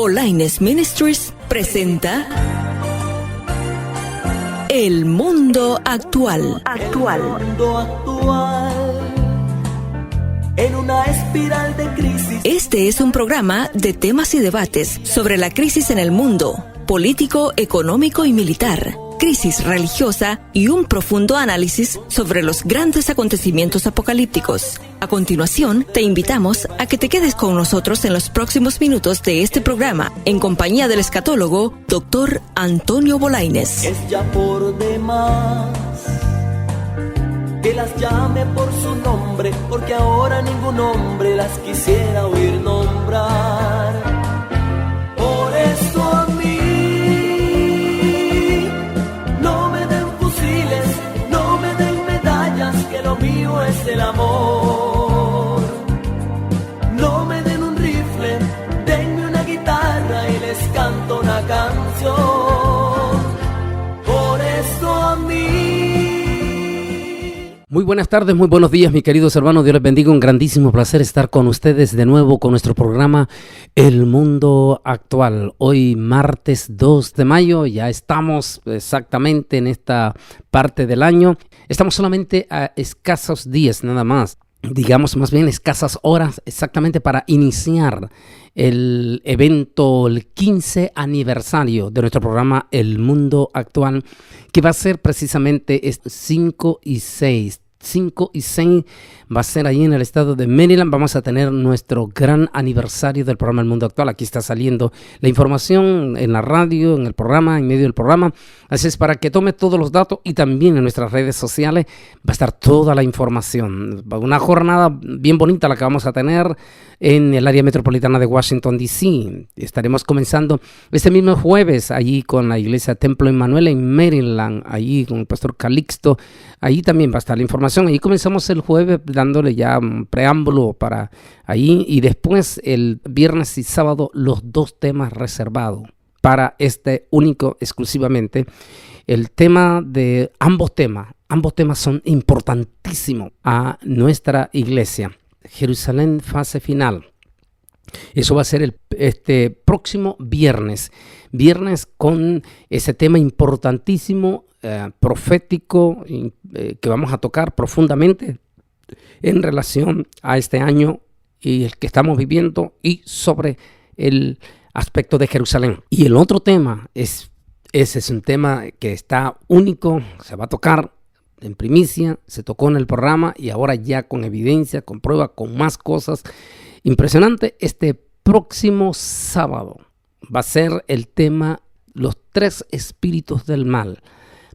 Bolaines Ministries presenta El Mundo Actual. El mundo actual, en una espiral de crisis. Este es un programa de temas y debates sobre la crisis en el mundo, político, económico y militar, crisis religiosa y un profundo análisis sobre los grandes acontecimientos apocalípticos. A continuación, te invitamos a que te quedes con nosotros en los próximos minutos de este programa, en compañía del escatólogo Dr. Antonio Bolaines. Es ya por demás que las llame por su nombre, porque ahora ningún hombre las quisiera oír nombrar. Por eso a mí no me den fusiles, no me den medallas, que lo mío es el amor. No me den un rifle, denme una guitarra y les canto una canción. Por eso a mí. Muy buenas tardes, muy buenos días, mis queridos hermanos. Dios les bendiga. Un grandísimo placer estar con ustedes de nuevo con nuestro programa El Mundo Actual. Hoy martes 2 de mayo, ya estamos exactamente en esta parte del año. Estamos solamente a escasos días nada más, digamos más bien escasas horas exactamente para iniciar el evento, el 15 aniversario de nuestro programa El Mundo Actual, que va a ser precisamente 5 y 6 va a ser ahí en el estado de Maryland. Vamos a tener nuestro gran aniversario del programa El Mundo Actual. Aquí está saliendo la información en la radio, en el programa, en medio del programa. Así es para que tome todos los datos, y también en nuestras redes sociales va a estar toda la información. Una jornada bien bonita la que vamos a tener en el área metropolitana de Washington, D.C. Estaremos comenzando este mismo jueves allí con la iglesia Templo Emmanuel en Maryland, allí con el pastor Calixto. Ahí también va a estar la información. Ahí comenzamos el jueves dándole ya un preámbulo para ahí, y después el viernes y sábado los dos temas reservados para este único exclusivamente. El tema de ambos temas son importantísimos a nuestra iglesia. Jerusalén, fase final. Eso va a ser este próximo viernes con ese tema importantísimo, profético, que vamos a tocar profundamente en relación a este año y el que estamos viviendo, y sobre el aspecto de Jerusalén. Y el otro tema ese es un tema que está único, se va a tocar en primicia, se tocó en el programa y ahora ya con evidencia, con prueba, con más cosas. Impresionante. Este próximo sábado va a ser el tema los tres espíritus del mal.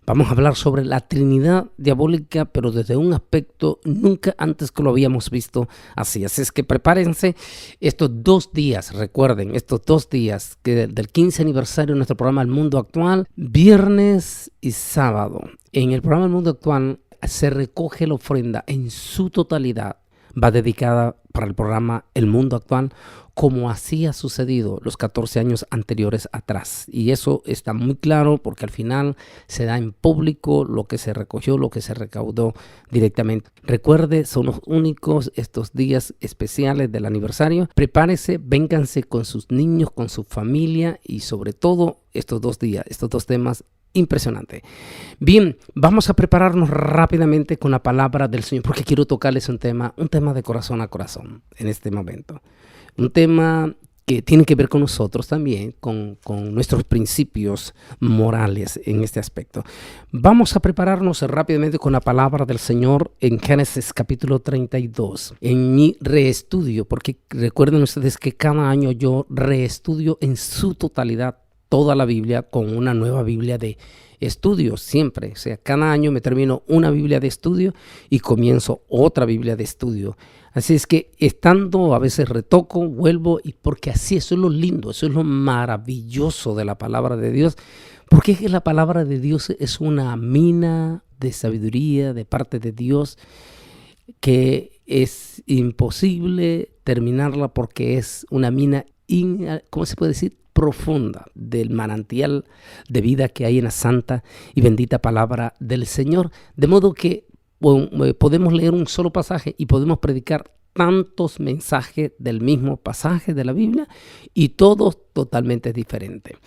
Vamos a hablar sobre la Trinidad diabólica, pero desde un aspecto nunca antes que lo habíamos visto así. Así es que prepárense estos 2 días, recuerden, estos 2 días que del 15 aniversario de nuestro programa El Mundo Actual, viernes y sábado. En el programa El Mundo Actual se recoge la ofrenda en su totalidad. Va dedicada para el programa El Mundo Actual, como así ha sucedido los 14 años anteriores atrás. Y eso está muy claro porque al final se da en público lo que se recogió, lo que se recaudó directamente. Recuerde, son los únicos estos días especiales del aniversario. Prepárese, vénganse con sus niños, con su familia, y sobre todo estos 2 días, estos 2 temas impresionante. Bien, vamos a prepararnos rápidamente con la palabra del Señor, porque quiero tocarles un tema de corazón a corazón en este momento. Un tema que tiene que ver con nosotros también, con nuestros principios morales en este aspecto. Vamos a prepararnos rápidamente con la palabra del Señor en Génesis capítulo 32. En mi reestudio, porque recuerden ustedes que cada año yo reestudio en su totalidad toda la Biblia con una nueva Biblia de estudio siempre. O sea, cada año me termino una Biblia de estudio y comienzo otra Biblia de estudio. Así es que estando, a veces retoco, vuelvo, y porque así, eso es lo lindo, eso es lo maravilloso de la palabra de Dios, porque es que la palabra de Dios es una mina de sabiduría de parte de Dios que es imposible terminarla, porque es una mina, ¿cómo se puede decir?, profunda del manantial de vida que hay en la santa y bendita palabra del Señor. De modo que podemos leer un solo pasaje y podemos predicar tantos mensajes del mismo pasaje de la Biblia y todos totalmente diferentes.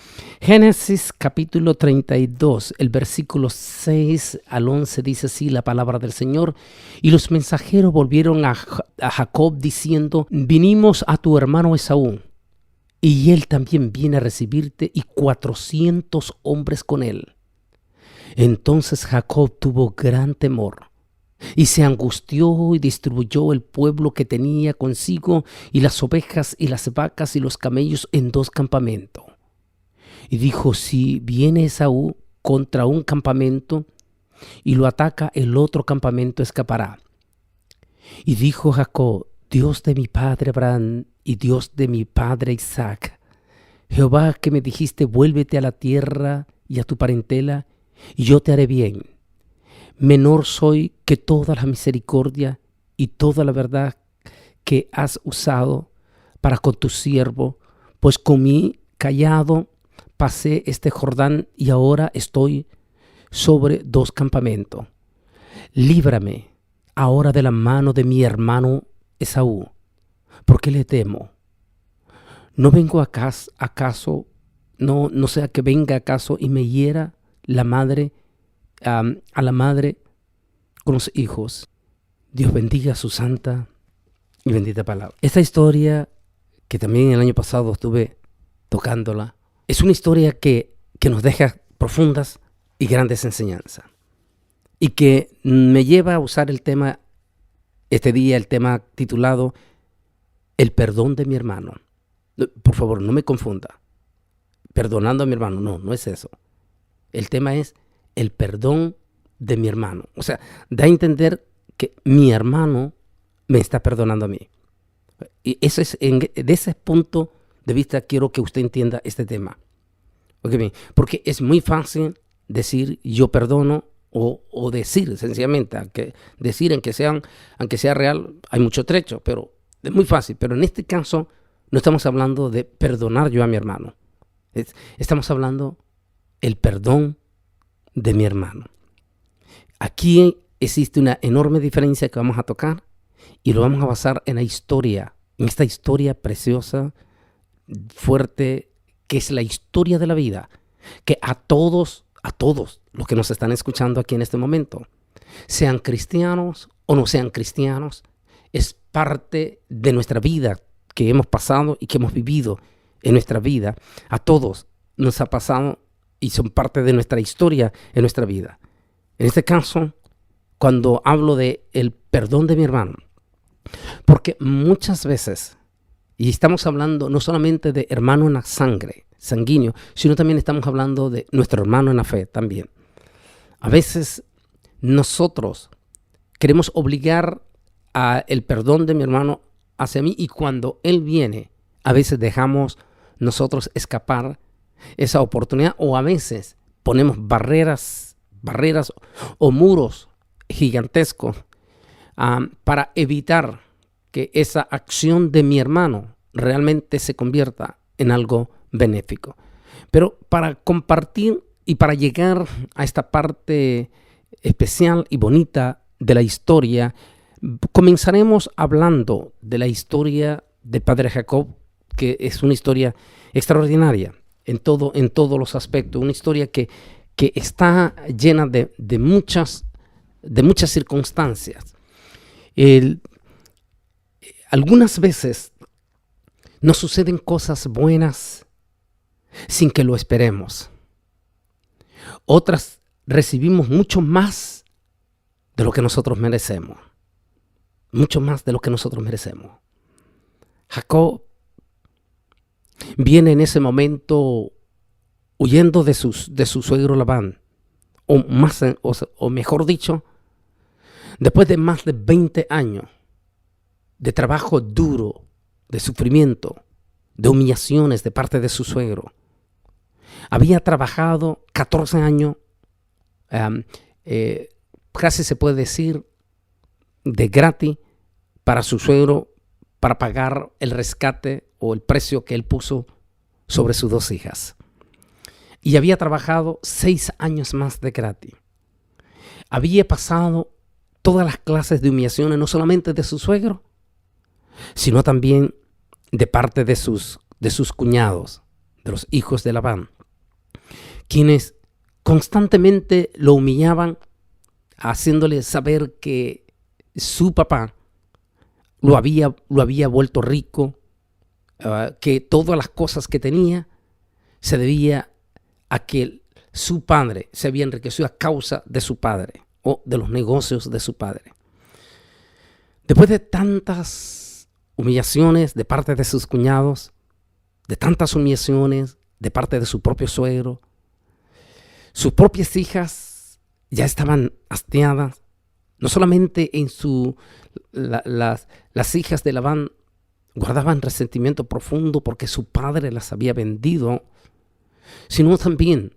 Génesis capítulo 32, el versículo 6 al 11 dice así la palabra del Señor. Y los mensajeros volvieron a Jacob diciendo: vinimos a tu hermano Esaú, y él también viene a recibirte, y 400 hombres con él. Entonces Jacob tuvo gran temor y se angustió y distribuyó el pueblo que tenía consigo y las ovejas y las vacas y los camellos en 2 campamentos. Y dijo: si viene Esaú contra un campamento y lo ataca, el otro campamento escapará. Y dijo Jacob: Dios de mi padre Abraham y Dios de mi padre Isaac, Jehová, que me dijiste: vuélvete a la tierra y a tu parentela, y yo te haré bien. Menor soy que toda la misericordia y toda la verdad que has usado para con tu siervo, pues comí callado, pasé este Jordán, y ahora estoy sobre 2 campamentos. Líbrame ahora de la mano de mi hermano Esaú, porque le temo. No vengo acaso, no sea que venga acaso y me hiera la madre, a la madre con los hijos. Dios bendiga su santa y bendita palabra. Esta historia, que también el año pasado estuve tocándola, es una historia que nos deja profundas y grandes enseñanzas, y que me lleva a usar el tema, este día, el tema titulado El perdón de mi hermano. Por favor, no me confunda. Perdonando a mi hermano, no es eso. El tema es el perdón de mi hermano. O sea, da a entender que mi hermano me está perdonando a mí. Y eso es, de ese punto de vista quiero que usted entienda este tema. Okay, porque es muy fácil decir yo perdono, o decir sencillamente, aunque sea real, hay mucho trecho, pero es muy fácil. Pero en este caso no estamos hablando de perdonar yo a mi hermano. Estamos hablando el perdón de mi hermano. Aquí existe una enorme diferencia que vamos a tocar, y lo vamos a basar en la historia, en esta historia preciosa, fuerte, que es la historia de la vida, que a todos los que nos están escuchando aquí en este momento, sean cristianos o no sean cristianos, es parte de nuestra vida que hemos pasado y que hemos vivido en nuestra vida. A todos nos ha pasado y son parte de nuestra historia en nuestra vida. En este caso, cuando hablo de el perdón de mi hermano, porque muchas veces, y estamos hablando no solamente de hermano en la sangre, sanguíneo, sino también estamos hablando de nuestro hermano en la fe también. A veces nosotros queremos obligar a el perdón de mi hermano hacia mí, y cuando él viene, a veces dejamos nosotros escapar esa oportunidad, o a veces ponemos barreras o muros gigantescos para evitar que esa acción de mi hermano realmente se convierta en algo benéfico. Pero para compartir y para llegar a esta parte especial y bonita de la historia, comenzaremos hablando de la historia del padre Jacob, que es una historia extraordinaria en todos los aspectos, una historia que está llena de muchas circunstancias. Algunas veces nos suceden cosas buenas sin que lo esperemos. Otras recibimos mucho más de lo que nosotros merecemos. Mucho más de lo que nosotros merecemos. Jacob viene en ese momento huyendo de su suegro Labán, o mejor dicho, después de más de 20 años de trabajo duro, de sufrimiento, de humillaciones de parte de su suegro. Había trabajado 14 años, casi se puede decir, de gratis para su suegro, para pagar el rescate o el precio que él puso sobre sus 2 hijas. Y había trabajado 6 años más de gratis. Había pasado todas las clases de humillaciones, no solamente de su suegro, sino también de parte de sus cuñados, de los hijos de Labán, quienes constantemente lo humillaban, haciéndole saber que su papá lo había vuelto rico, que todas las cosas que tenía se debía a que su padre se había enriquecido a causa de su padre o de los negocios de su padre. Después de tantas humillaciones de parte de sus cuñados, de tantas humillaciones de parte de su propio suegro, sus propias hijas ya estaban hastiadas. No solamente las hijas de Labán guardaban resentimiento profundo porque su padre las había vendido, sino también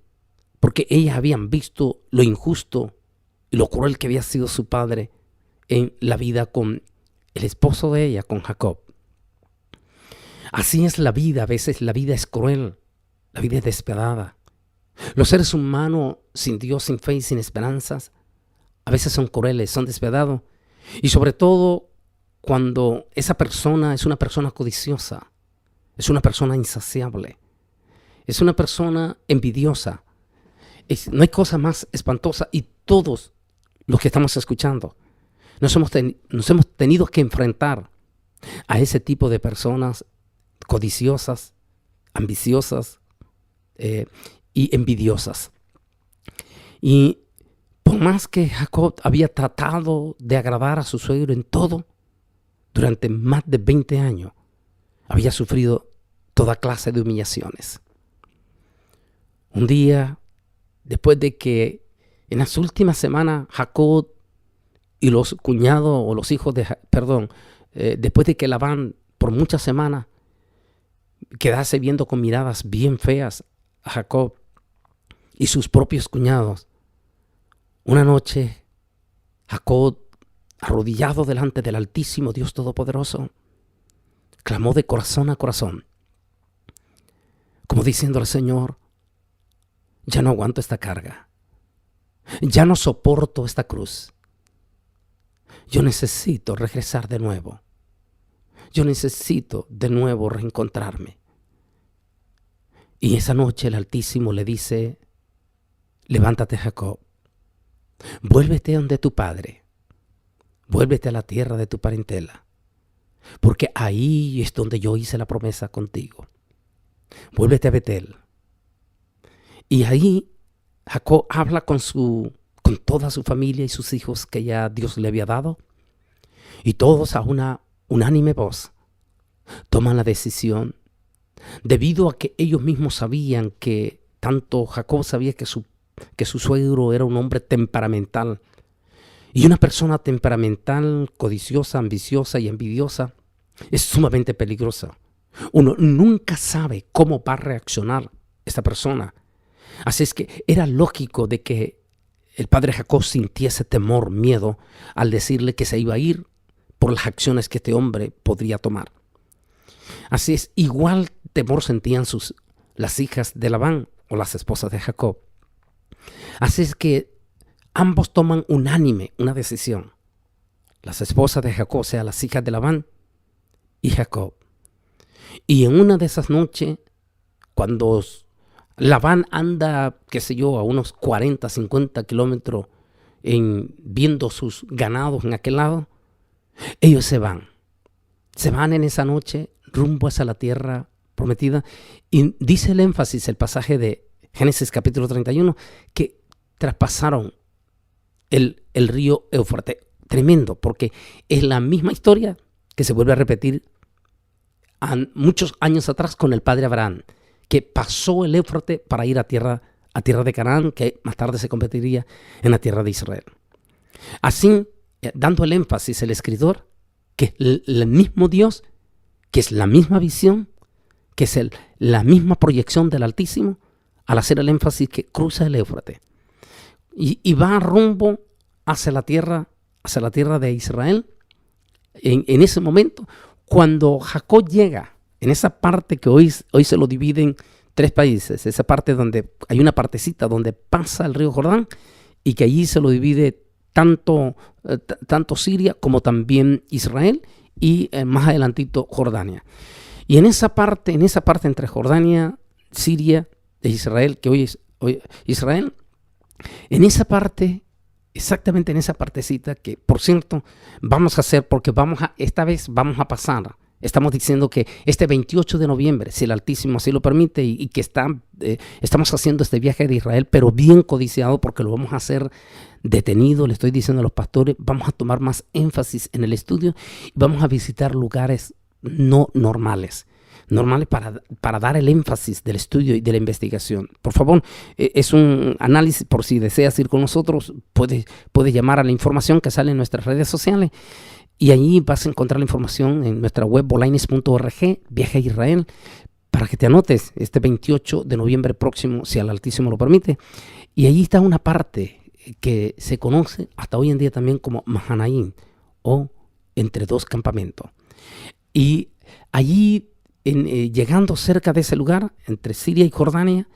porque ellas habían visto lo injusto y lo cruel que había sido su padre en la vida con el esposo de ella, con Jacob. Así es la vida, a veces la vida es cruel, la vida es despiadada. Los seres humanos sin Dios, sin fe y sin esperanzas, a veces son crueles, son despiadados. Y sobre todo cuando esa persona es una persona codiciosa, es una persona insaciable, es una persona envidiosa. No hay cosa más espantosa, y todos los que estamos escuchando nos hemos tenido que enfrentar a ese tipo de personas codiciosas, ambiciosas y envidiosas. Y por más que Jacob había tratado de agradar a su suegro en todo, durante más de 20 años había sufrido toda clase de humillaciones. Un día, después de que en las últimas semanas Jacob y los cuñados o los hijos después de que Labán por muchas semanas quedase viendo con miradas bien feas a Jacob y sus propios cuñados, una noche Jacob, arrodillado delante del Altísimo Dios Todopoderoso, clamó de corazón a corazón, como diciéndole: Señor, ya no aguanto esta carga, ya no soporto esta cruz, yo necesito regresar de nuevo, yo necesito de nuevo reencontrarme. Y esa noche el Altísimo le dice: levántate, Jacob, vuélvete donde tu padre, vuélvete a la tierra de tu parentela, porque ahí es donde yo hice la promesa contigo. Vuélvete a Betel. Y ahí Jacob habla con toda su familia y sus hijos que ya Dios le había dado, y todos a una unánime voz toman la decisión, debido a que ellos mismos sabían que tanto Jacob sabía que su suegro era un hombre temperamental, y una persona temperamental, codiciosa, ambiciosa y envidiosa es sumamente peligrosa. Uno nunca sabe cómo va a reaccionar esta persona. Así es que era lógico de que el padre Jacob sintiese temor, miedo, al decirle que se iba a ir por las acciones que este hombre podría tomar. Así es, igual temor sentían las hijas de Labán o las esposas de Jacob. Así es que ambos toman unánime una decisión. Las esposas de Jacob, o sea, las hijas de Labán y Jacob. Y en una de esas noches, cuando Labán anda, a unos 40, 50 kilómetros viendo sus ganados en aquel lado, ellos se van en esa noche rumbo hacia la tierra prometida. Y dice el énfasis, el pasaje de Génesis capítulo 31, que traspasaron el río Éufrates. Tremendo, porque es la misma historia que se vuelve a repetir muchos años atrás con el padre Abraham, que pasó el Éufrates para ir a tierra de Canaán, que más tarde se convertiría en la tierra de Israel. Así, dando el énfasis el escritor, que el mismo Dios, que es la misma visión, que es la misma proyección del Altísimo, al hacer el énfasis que cruza el Éufrates y va rumbo hacia la tierra de Israel. En ese momento, cuando Jacob llega en esa parte que hoy se lo divide en 3 países, esa parte donde hay una partecita donde pasa el río Jordán, y que allí se lo divide tanto Siria como también Israel, y más adelantito Jordania. Y en esa parte entre Jordania, Siria e Israel, que hoy es Israel, en esa parte, exactamente en esa partecita que, por cierto, vamos a hacer, porque esta vez vamos a pasar. Estamos diciendo que este 28 de noviembre, si el Altísimo así lo permite, y que estamos haciendo este viaje de Israel, pero bien codiciado, porque lo vamos a hacer detenido. Le estoy diciendo a los pastores, vamos a tomar más énfasis en el estudio y vamos a visitar lugares no normales para dar el énfasis del estudio y de la investigación. Por favor, es un análisis, por si deseas ir con nosotros, puedes llamar a la información que sale en nuestras redes sociales, y allí vas a encontrar la información en nuestra web bolaines.org, Viaje a Israel, para que te anotes este 28 de noviembre próximo, si el Altísimo lo permite. Y allí está una parte que se conoce hasta hoy en día también como Mahanaim, o entre dos campamentos. Y allí, llegando cerca de ese lugar, entre Siria y Jordania,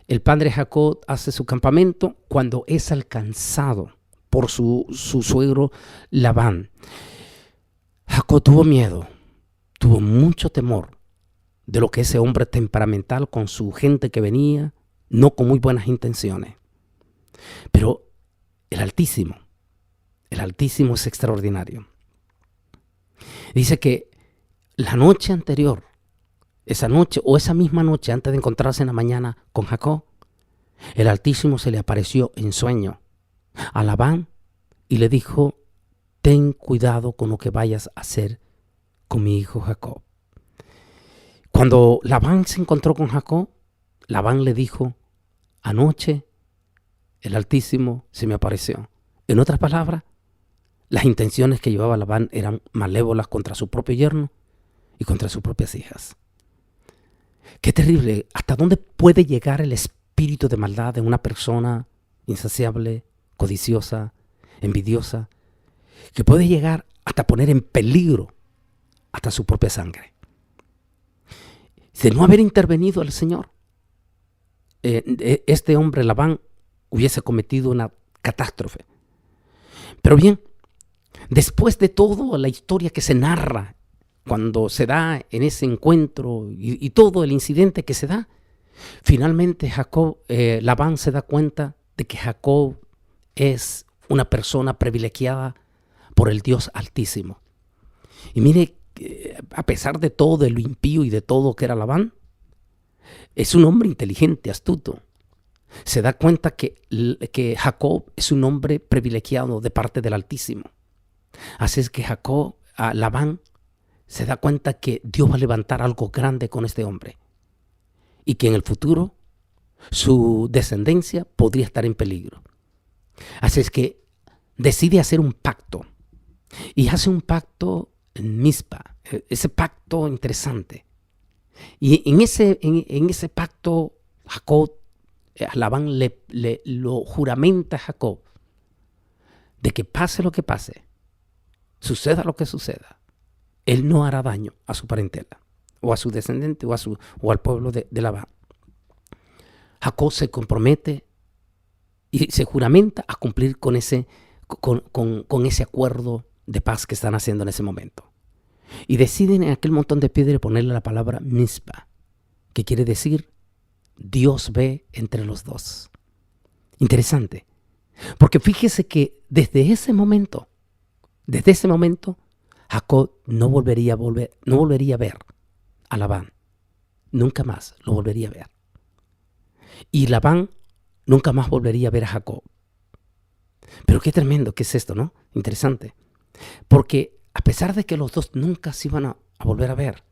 el padre Jacob hace su campamento cuando es alcanzado por su suegro Labán. Jacob tuvo miedo, tuvo mucho temor de lo que ese hombre temperamental con su gente que venía, no con muy buenas intenciones. Pero el Altísimo es extraordinario. Dice que la noche anterior, esa noche o esa misma noche antes de encontrarse en la mañana con Jacob, el Altísimo se le apareció en sueño a Labán y le dijo: ten cuidado con lo que vayas a hacer con mi hijo Jacob. Cuando Labán se encontró con Jacob, Labán le dijo: anoche el Altísimo se me apareció. En otras palabras, las intenciones que llevaba Labán eran malévolas contra su propio yerno y contra sus propias hijas. Qué terrible. ¿Hasta dónde puede llegar el espíritu de maldad de una persona insaciable, codiciosa, envidiosa, que puede llegar hasta poner en peligro hasta su propia sangre? De no haber intervenido el Señor, este hombre Labán hubiese cometido una catástrofe. Pero bien, después de todo la historia que se narra cuando se da en ese encuentro y todo el incidente que se da, finalmente Labán se da cuenta de que Jacob es una persona privilegiada por el Dios Altísimo. Y mire, a pesar de todo, de lo impío y de todo que era Labán, es un hombre inteligente, astuto. Se da cuenta que Jacob es un hombre privilegiado de parte del Altísimo. Así es que Labán se da cuenta que Dios va a levantar algo grande con este hombre y que en el futuro su descendencia podría estar en peligro. Así es que decide hacer un pacto, y hace un pacto en Mizpa, ese pacto interesante. Y en ese pacto Labán lo juramenta a Jacob de que pase lo que pase, suceda lo que suceda, él no hará daño a su parentela, o a su descendiente, o al pueblo de Labán. Jacob se compromete y se juramenta a cumplir con ese acuerdo de paz que están haciendo en ese momento. Y deciden en aquel montón de piedra ponerle la palabra Mizpa, que quiere decir Dios ve entre los dos. Interesante, porque fíjese que desde ese momento, Jacob no volvería a ver a Labán. Nunca más lo volvería a ver. Y Labán nunca más volvería a ver a Jacob. Pero qué tremendo que es esto, ¿no? Interesante. Porque a pesar de que los dos nunca se iban a volver a ver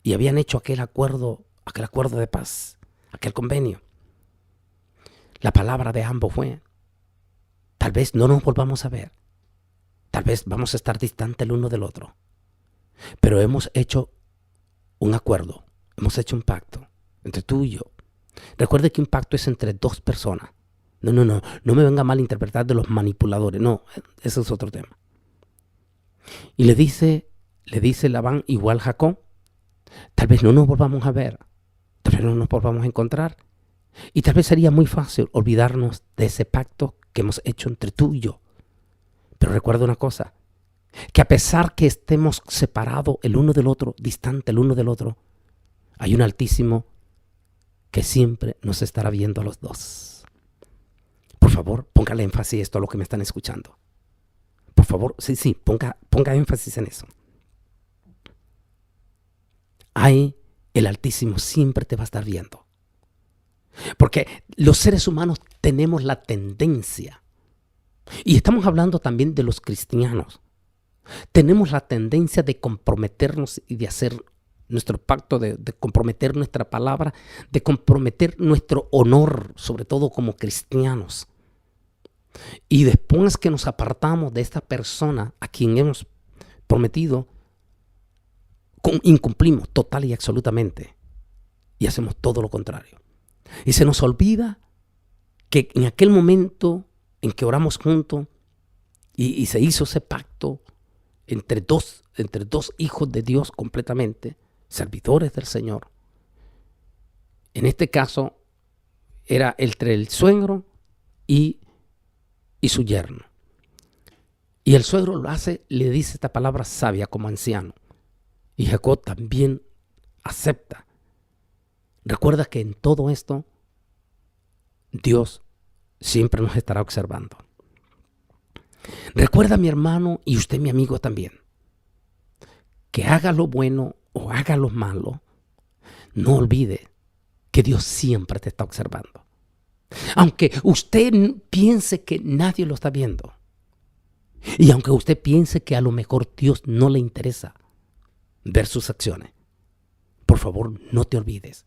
y habían hecho aquel acuerdo de paz, aquel convenio, la palabra de ambos fue: tal vez no nos volvamos a ver, tal vez vamos a estar distantes el uno del otro, pero hemos hecho un acuerdo, hemos hecho un pacto entre tú y yo. Recuerde que un pacto es entre dos personas. No me venga a malinterpretar de los manipuladores, no, eso es otro tema. Y le dice Labán igual a Jacob: tal vez no nos volvamos a ver, tal vez no nos volvamos a encontrar, y tal vez sería muy fácil olvidarnos de ese pacto que hemos hecho entre tú y yo. Pero recuerda una cosa, que a pesar que estemos separados el uno del otro, distante el uno del otro, hay un Altísimo que siempre nos estará viendo a los dos. Por favor, póngale énfasis esto a lo que me están escuchando. Por favor, sí, ponga énfasis en eso. Ahí el Altísimo siempre te va a estar viendo. Porque los seres humanos tenemos la tendencia, y estamos hablando también de los cristianos, tenemos la tendencia de comprometernos y de hacer nuestro pacto, de comprometer nuestra palabra, de comprometer nuestro honor, sobre todo como cristianos. Y después que nos apartamos de esta persona a quien hemos prometido, incumplimos total y absolutamente y hacemos todo lo contrario. Y se nos olvida que en aquel momento en que oramos juntos y se hizo ese pacto entre dos hijos de Dios completamente, servidores del Señor. En este caso era entre el suegro y su yerno. Y el suegro le dice esta palabra sabia como anciano. Y Jacob también acepta. Recuerda que en todo esto Dios siempre nos estará observando. Recuerda, mi hermano, y usted, mi amigo también, que haga lo bueno o haga lo malo, no olvide que Dios siempre te está observando. Aunque usted piense que nadie lo está viendo, y aunque usted piense que a lo mejor Dios no le interesa ver sus acciones, por favor, no te olvides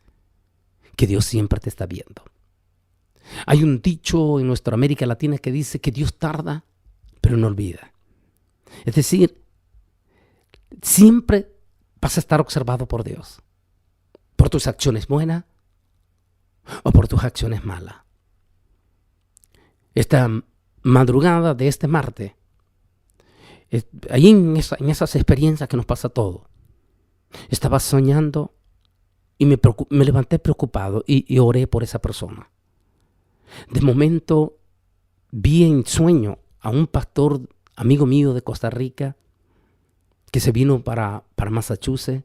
que Dios siempre te está viendo. Hay un dicho en nuestra América Latina que dice que Dios tarda, pero no olvida. Es decir, siempre vas a estar observado por Dios, por tus acciones buenas o por tus acciones malas. Esta madrugada de este martes, ahí en esas experiencias que nos pasa a todos, estaba soñando y me levanté preocupado y oré por esa persona. De momento vi en sueño a un pastor amigo mío de Costa Rica que se vino para Massachusetts,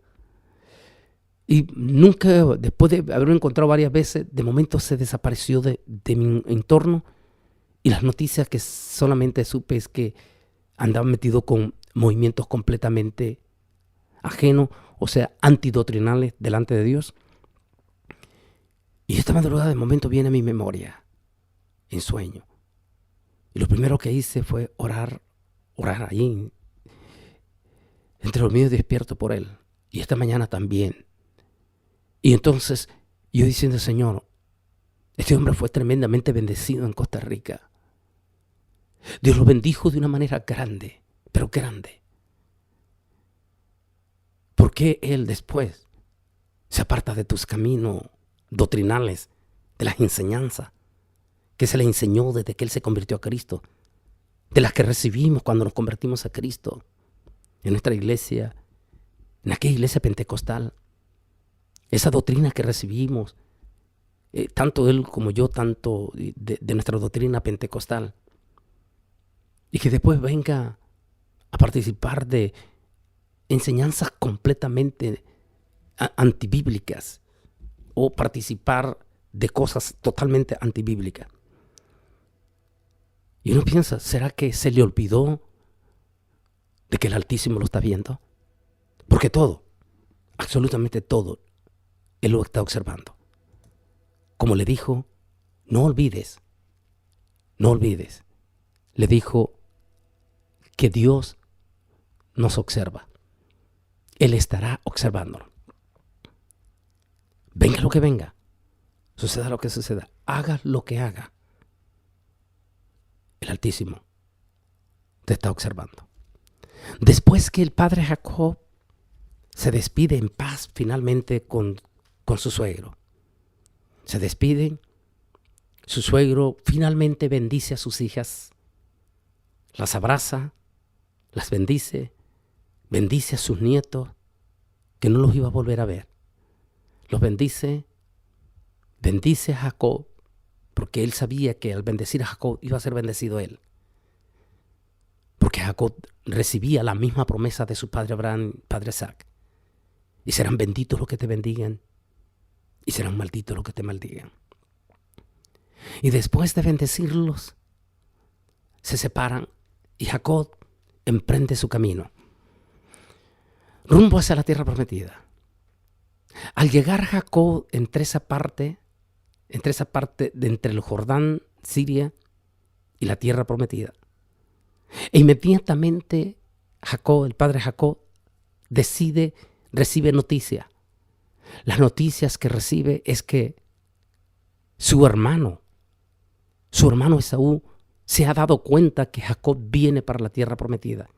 y nunca, después de haberlo encontrado varias veces, de momento se desapareció de mi entorno, y las noticias que solamente supe es que andaba metido con movimientos completamente ajenos, o sea, antidoctrinales delante de Dios. Y esta madrugada de momento viene a mi memoria en sueño. Y lo primero que hice fue orar ahí, entre dormido y despierto por él. Y esta mañana también. Y entonces yo diciendo, Señor, este hombre fue tremendamente bendecido en Costa Rica. Dios lo bendijo de una manera grande, pero grande. ¿Por qué él después se aparta de tus caminos doctrinales, de las enseñanzas que se le enseñó desde que él se convirtió a Cristo, de las que recibimos cuando nos convertimos a Cristo en nuestra iglesia, en aquella iglesia pentecostal? Esa doctrina que recibimos, tanto él como yo, tanto de nuestra doctrina pentecostal, y que después venga a participar de enseñanzas completamente antibíblicas, o participar de cosas totalmente antibíblicas. Y uno piensa, ¿será que se le olvidó de que el Altísimo lo está viendo? Porque todo, absolutamente todo, Él lo está observando. Como le dijo, no olvides, le dijo que Dios nos observa. Él estará observándonos. Venga lo que venga, suceda lo que suceda, haga lo que haga, el Altísimo te está observando. Después que el padre Jacob se despide en paz finalmente con su suegro, se despiden, su suegro finalmente bendice a sus hijas, las abraza, las bendice a sus nietos, que no los iba a volver a ver. Los bendice a Jacob, porque él sabía que al bendecir a Jacob iba a ser bendecido él. Porque Jacob recibía la misma promesa de su padre Abraham, padre Isaac. Y serán benditos los que te bendigan y serán malditos los que te maldigan. Y después de bendecirlos, se separan y Jacob emprende su camino rumbo hacia la tierra prometida. Al llegar Jacob entre esa parte de entre el Jordán, Siria y la tierra prometida, e inmediatamente Jacob, el padre Jacob, recibe noticia. Las noticias que recibe es que su hermano Esaú se ha dado cuenta que Jacob viene para la tierra prometida.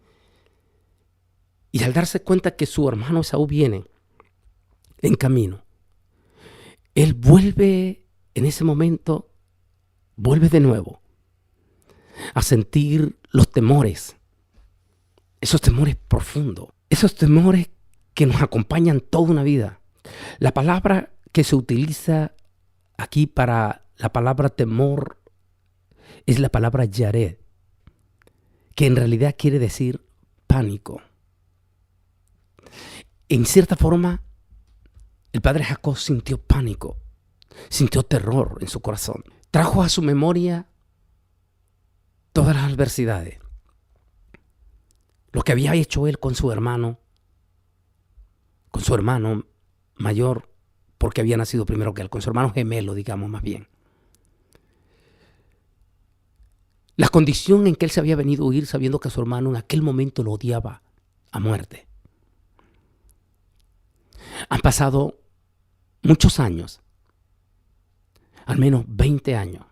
Y al darse cuenta que su hermano Esaú viene en camino, él vuelve en ese momento, vuelve de nuevo a sentir los temores, esos temores profundos, esos temores que nos acompañan toda una vida. La palabra que se utiliza aquí para la palabra temor es la palabra yared, que en realidad quiere decir pánico. En cierta forma, el padre Jacob sintió pánico, sintió terror en su corazón. Trajo a su memoria todas las adversidades, lo que había hecho él con su hermano mayor, porque había nacido primero que él, con su hermano gemelo, digamos más bien. La condición en que él se había venido a huir sabiendo que su hermano en aquel momento lo odiaba a muerte. Han pasado muchos años, al menos 20 años.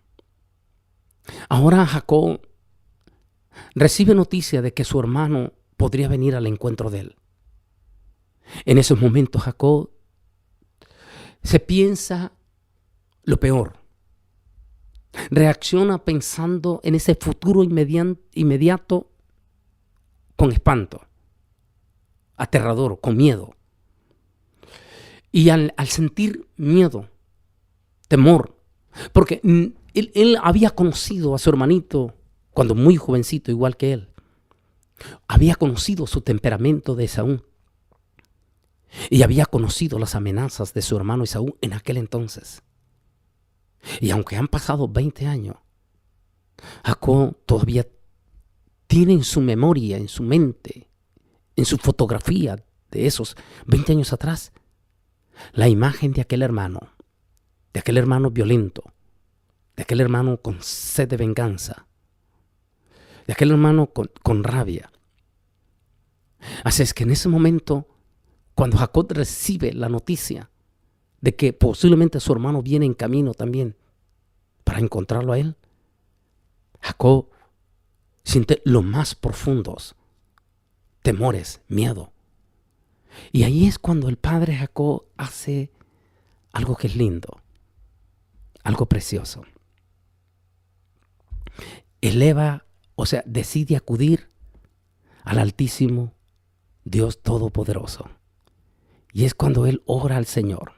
Ahora Jacob recibe noticia de que su hermano podría venir al encuentro de él. En esos momentos Jacob se piensa lo peor. Reacciona pensando en ese futuro inmediato con espanto, aterrador, con miedo. Y al sentir miedo, temor, porque él había conocido a su hermanito cuando muy jovencito, igual que él. Había conocido su temperamento de Esaú. Y había conocido las amenazas de su hermano Esaú en aquel entonces. Y aunque han pasado 20 años, Jacob todavía tiene en su memoria, en su mente, en su fotografía de esos 20 años atrás, la imagen de aquel hermano violento, de aquel hermano con sed de venganza, de aquel hermano con rabia. Así es que en ese momento, cuando Jacob recibe la noticia de que posiblemente su hermano viene en camino también para encontrarlo a él, Jacob siente los más profundos temores, miedo. Y ahí es cuando el padre Jacob hace algo que es lindo, algo precioso. Decide acudir al Altísimo Dios Todopoderoso. Y es cuando él ora al Señor.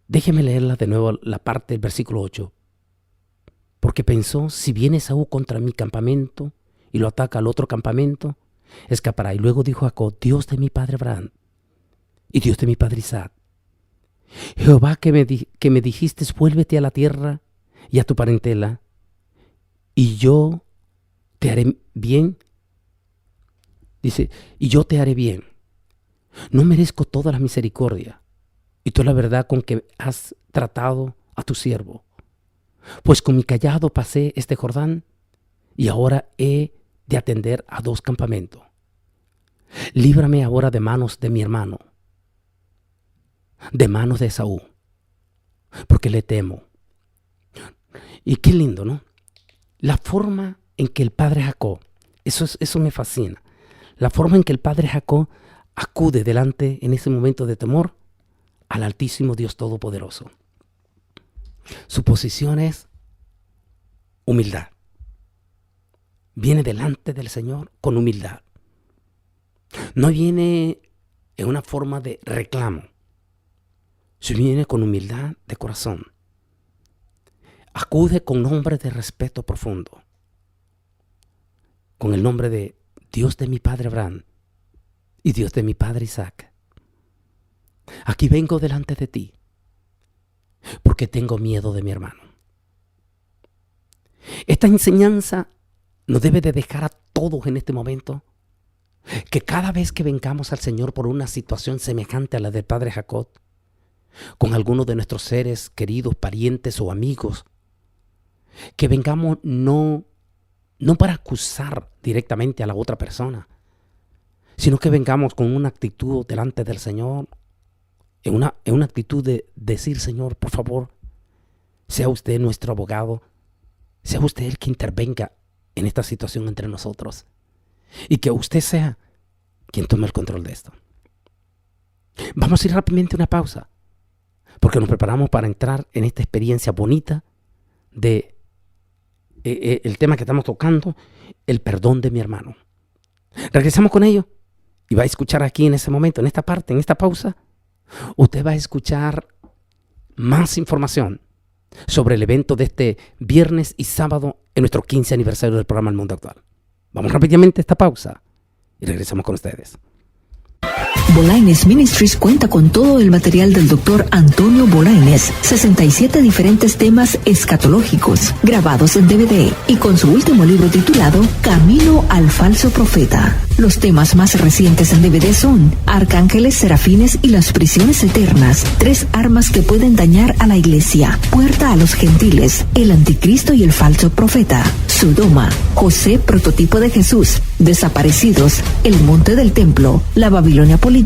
Déjeme leerla de nuevo, la parte del versículo 8. Porque pensó, si viene Esaú contra mi campamento y lo ataca al otro campamento, escapará. Y luego dijo Jacob, Dios de mi padre Abraham y Dios de mi padre Isaac, Jehová que me dijiste, vuélvete a la tierra y a tu parentela, y yo te haré bien. Dice, y yo te haré bien. No merezco toda la misericordia y toda la verdad con que has tratado a tu siervo. Pues con mi cayado pasé este Jordán y ahora he de atender a 2 campamentos. Líbrame ahora de manos de mi hermano, de manos de Esaú, porque le temo. Y qué lindo, ¿no? La forma en que el padre Jacob, eso me fascina, la forma en que el padre Jacob acude delante en ese momento de temor al Altísimo Dios Todopoderoso. Su posición es humildad. Viene delante del Señor con humildad. No viene en una forma de reclamo, sino viene con humildad de corazón. Acude con nombre de respeto profundo. con el nombre de Dios de mi padre Abraham y Dios de mi padre Isaac. Aquí vengo delante de ti porque tengo miedo de mi hermano. Esta enseñanza nos debe de dejar a todos en este momento que cada vez que vengamos al Señor por una situación semejante a la del padre Jacob, con alguno de nuestros seres queridos, parientes o amigos, que vengamos no para acusar directamente a la otra persona, sino que vengamos con una actitud delante del Señor, en una actitud de decir: Señor, por favor, sea usted nuestro abogado, sea usted el que intervenga en esta situación entre nosotros, y que usted sea quien tome el control de esto. Vamos a ir rápidamente a una pausa, porque nos preparamos para entrar en esta experiencia bonita de el tema que estamos tocando, el perdón de mi hermano. Regresamos con ello y va a escuchar aquí en ese momento, en esta parte, en esta pausa, usted va a escuchar más información sobre el evento de este viernes y sábado en nuestro 15 aniversario del programa El Mundo Actual. Vamos rápidamente a esta pausa y regresamos con ustedes. Bolaines Ministries cuenta con todo el material del Dr. Antonio Bolaines, 67 diferentes temas escatológicos, grabados en DVD, y con su último libro titulado Camino al Falso Profeta. Los temas más recientes en DVD son Arcángeles, Serafines y las Prisiones Eternas, 3 armas que pueden dañar a la Iglesia, Puerta a los Gentiles, El Anticristo y el Falso Profeta, Sodoma, José, prototipo de Jesús, Desaparecidos, El Monte del Templo, la Babilonia Política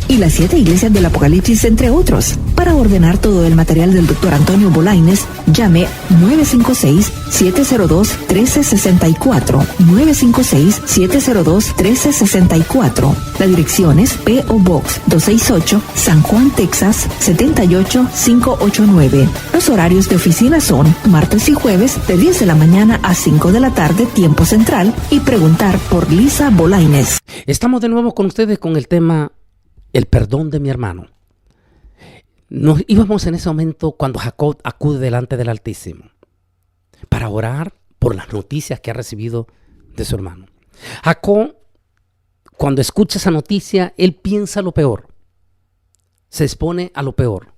y las 7 iglesias del Apocalipsis, entre otros. Para ordenar todo el material del Dr. Antonio Bolaines, llame 956-702-1364, 956-702-1364. La dirección es P.O. Box 268, San Juan, Texas 78589. Los horarios de oficina son martes y jueves de 10 de la mañana a 5 de la tarde, tiempo central, y preguntar por Lisa Bolaines. Estamos de nuevo con ustedes con el tema el perdón de mi hermano. Nos íbamos en ese momento cuando Jacob acude delante del Altísimo para orar por las noticias que ha recibido de su hermano. Jacob, cuando escucha esa noticia, él piensa lo peor, se expone a lo peor.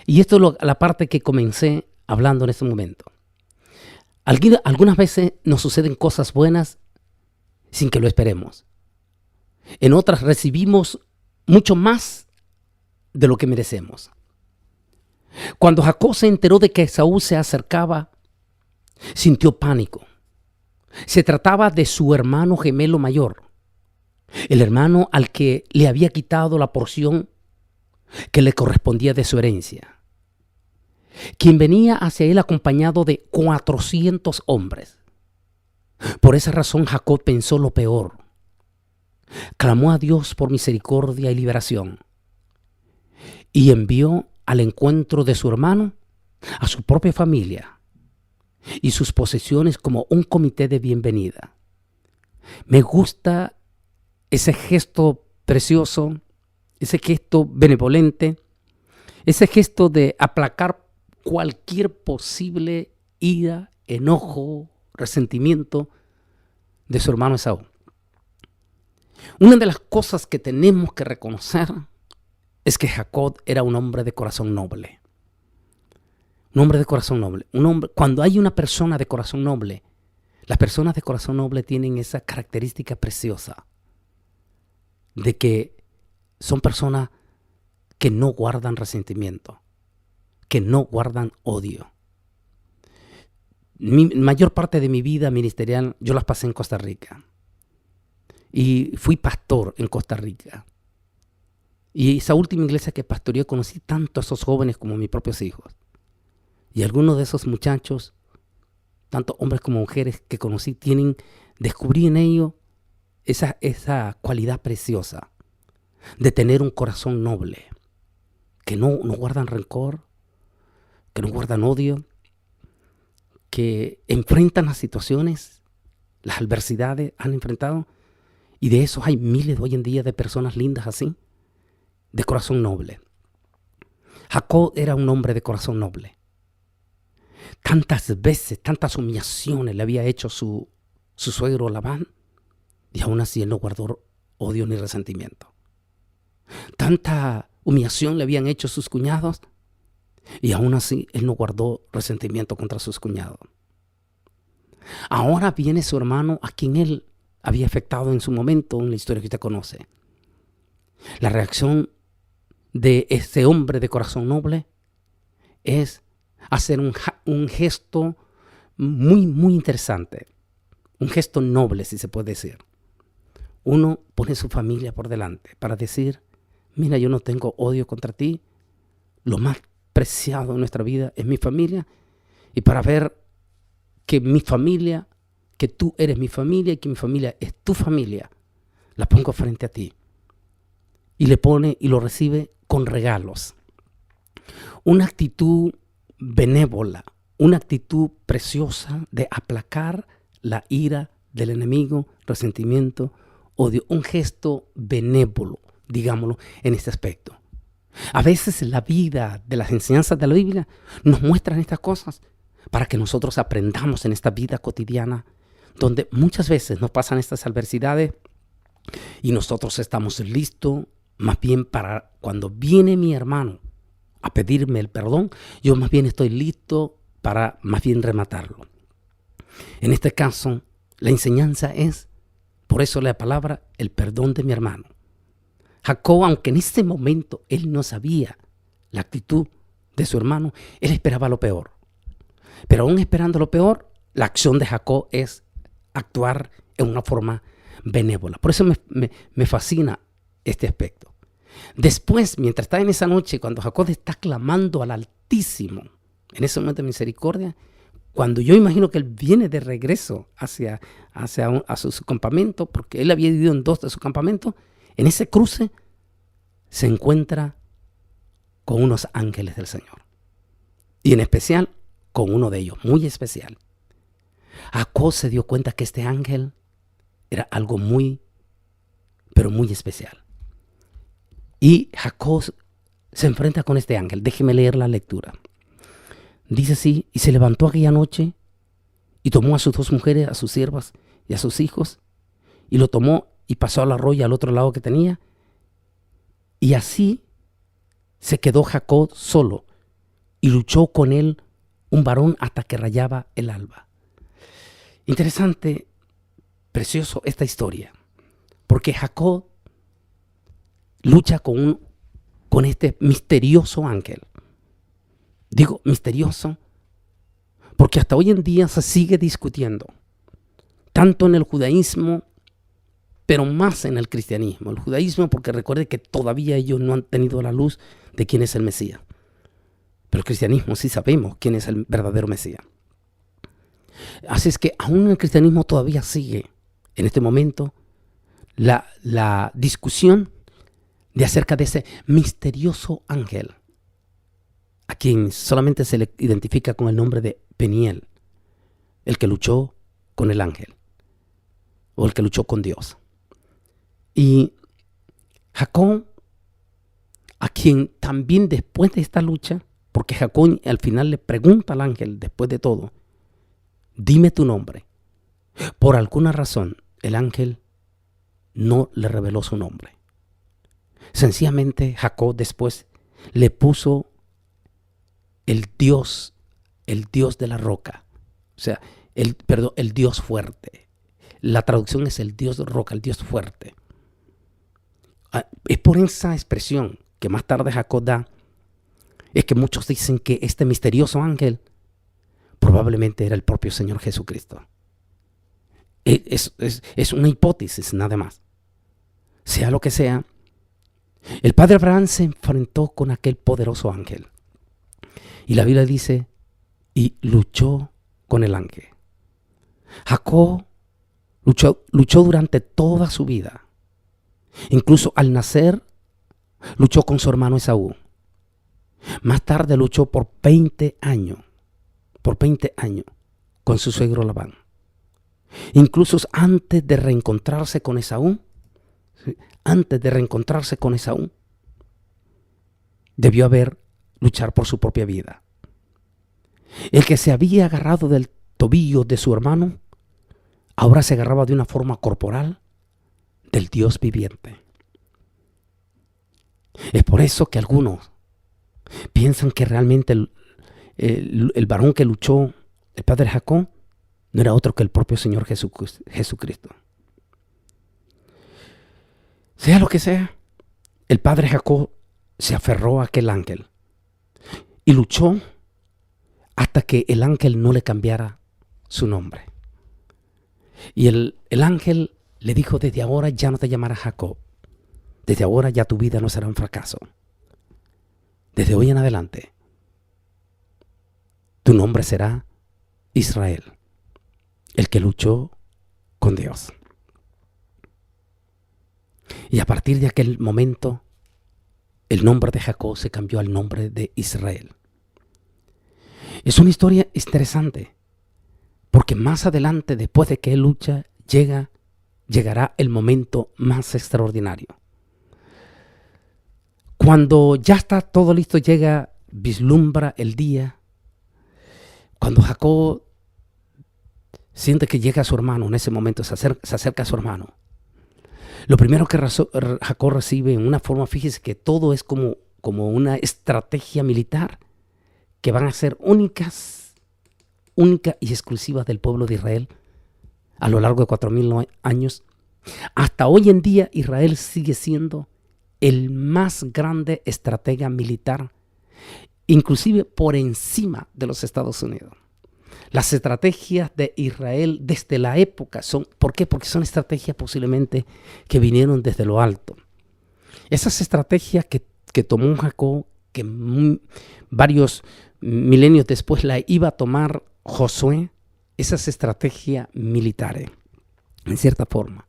Y esto es la parte que comencé hablando en este momento. Algunas veces nos suceden cosas buenas sin que lo esperemos. En otras recibimos mucho más de lo que merecemos. Cuando Jacob se enteró de que Esaú se acercaba, sintió pánico. Se trataba de su hermano gemelo mayor, el hermano al que le había quitado la porción que le correspondía de su herencia, quien venía hacia él acompañado de 400 hombres. Por esa razón Jacob pensó lo peor. Clamó a Dios por misericordia y liberación y envió al encuentro de su hermano a su propia familia y sus posesiones como un comité de bienvenida. Me gusta ese gesto precioso, ese gesto benevolente, ese gesto de aplacar cualquier posible ira, enojo, resentimiento de su hermano Esaú. Una de las cosas que tenemos que reconocer es que Jacob era un hombre de corazón noble. Un hombre de corazón noble. Cuando hay una persona de corazón noble, las personas de corazón noble tienen esa característica preciosa de que son personas que no guardan resentimiento, que no guardan odio. Mayor parte de mi vida ministerial yo las pasé en Costa Rica. Y fui pastor en Costa Rica. Y esa última iglesia que pastoreé conocí tanto a esos jóvenes como a mis propios hijos. Y algunos de esos muchachos, tanto hombres como mujeres que conocí, descubrí en ellos esa cualidad preciosa de tener un corazón noble, que no guardan rencor, que no guardan odio, que enfrentan las situaciones, las adversidades han enfrentado. Y de esos hay miles hoy en día de personas lindas así, de corazón noble. Jacob era un hombre de corazón noble. Tantas veces, tantas humillaciones le había hecho su suegro Labán, y aún así él no guardó odio ni resentimiento. Tanta humillación le habían hecho sus cuñados y aún así él no guardó resentimiento contra sus cuñados. Ahora viene su hermano a quien él había afectado en su momento, en la historia que usted conoce. La reacción de este hombre de corazón noble es hacer un gesto muy, muy interesante. Un gesto noble, si se puede decir. Uno pone su familia por delante para decir, mira, yo no tengo odio contra ti. Lo más preciado en nuestra vida es mi familia. Y para ver que mi familia, que tú eres mi familia y que mi familia es tu familia, la pongo frente a ti. Y le pone y lo recibe con regalos. Una actitud benévola, una actitud preciosa de aplacar la ira del enemigo, resentimiento, odio. Un gesto benévolo, digámoslo, en este aspecto. A veces la vida de las enseñanzas de la Biblia nos muestran estas cosas para que nosotros aprendamos en esta vida cotidiana, donde muchas veces nos pasan estas adversidades y nosotros estamos listos, más bien para cuando viene mi hermano a pedirme el perdón, yo más bien estoy listo para más bien rematarlo. En este caso, la enseñanza es, por eso la palabra, el perdón de mi hermano. Jacob, aunque en ese momento él no sabía la actitud de su hermano, él esperaba lo peor. Pero aún esperando lo peor, la acción de Jacob es actuar en una forma benévola. Por eso me fascina este aspecto. Después, mientras está en esa noche, cuando Jacob está clamando al Altísimo, en ese momento de misericordia, cuando yo imagino que él viene de regreso hacia su campamento, porque él había dividido en dos de su campamento, en ese cruce se encuentra con unos ángeles del Señor. Y en especial con uno de ellos, muy especial. Jacob se dio cuenta que este ángel era algo muy, pero muy especial. Y Jacob se enfrenta con este ángel. Déjeme leer la lectura. Dice así, y se levantó aquella noche y tomó a sus dos mujeres, a sus siervas y a sus hijos, y lo tomó y pasó al arroyo al otro lado que tenía. Y así se quedó Jacob solo y luchó con él un varón hasta que rayaba el alba. Interesante, precioso esta historia, porque Jacob lucha con este misterioso ángel. Digo misterioso porque hasta hoy en día se sigue discutiendo, tanto en el judaísmo, pero más en el cristianismo. El judaísmo, porque recuerde que todavía ellos no han tenido la luz de quién es el Mesías. Pero el cristianismo sí sabemos quién es el verdadero Mesías. Así es que aún en el cristianismo todavía sigue en este momento la discusión de acerca de ese misterioso ángel, a quien solamente se le identifica con el nombre de Peniel, el que luchó con el ángel, o el que luchó con Dios. Y Jacob, a quien también después de esta lucha, porque Jacob al final le pregunta al ángel, después de todo, dime tu nombre. Por alguna razón, el ángel no le reveló su nombre. Sencillamente, Jacob después le puso el Dios de la roca. O sea, el Dios fuerte. La traducción es el Dios de roca, el Dios fuerte. Es por esa expresión que más tarde Jacob da, es que muchos dicen que este misterioso ángel probablemente era el propio Señor Jesucristo. Es una hipótesis, nada más. Sea lo que sea, el padre Abraham se enfrentó con aquel poderoso ángel. Y la Biblia dice, y luchó con el ángel. Jacob luchó durante toda su vida. Incluso al nacer, luchó con su hermano Esaú. Más tarde luchó por 20 años con su suegro Labán. Incluso antes de reencontrarse con Esaú, debió luchar por su propia vida. El que se había agarrado del tobillo de su hermano, ahora se agarraba de una forma corporal del Dios viviente. Es por eso que algunos piensan que realmente el varón que luchó, el padre Jacob, no era otro que el propio Señor Jesucristo. Sea lo que sea, el padre Jacob se aferró a aquel ángel y luchó hasta que el ángel no le cambiara su nombre. Y el ángel le dijo: desde ahora ya no te llamarás Jacob. Desde ahora ya tu vida no será un fracaso. Desde hoy en adelante, tu nombre será Israel, el que luchó con Dios. Y a partir de aquel momento, el nombre de Jacob se cambió al nombre de Israel. Es una historia interesante, porque más adelante, después de que él lucha, llegará el momento más extraordinario. Cuando ya está todo listo, vislumbra el día. Cuando Jacob siente que llega a su hermano, en ese momento se acerca a su hermano. Lo primero que Jacob recibe en una forma, fíjese que todo es como una estrategia militar que van a ser única y exclusivas del pueblo de Israel a lo largo de 4,000 años. Hasta hoy en día Israel sigue siendo el más grande estratega militar, inclusive por encima de los Estados Unidos. Las estrategias de Israel desde la época ¿por qué? Porque son estrategias posiblemente que vinieron desde lo alto. Esas estrategias que tomó Jacob, que varios milenios después la iba a tomar Josué, esas estrategias militares, en cierta forma.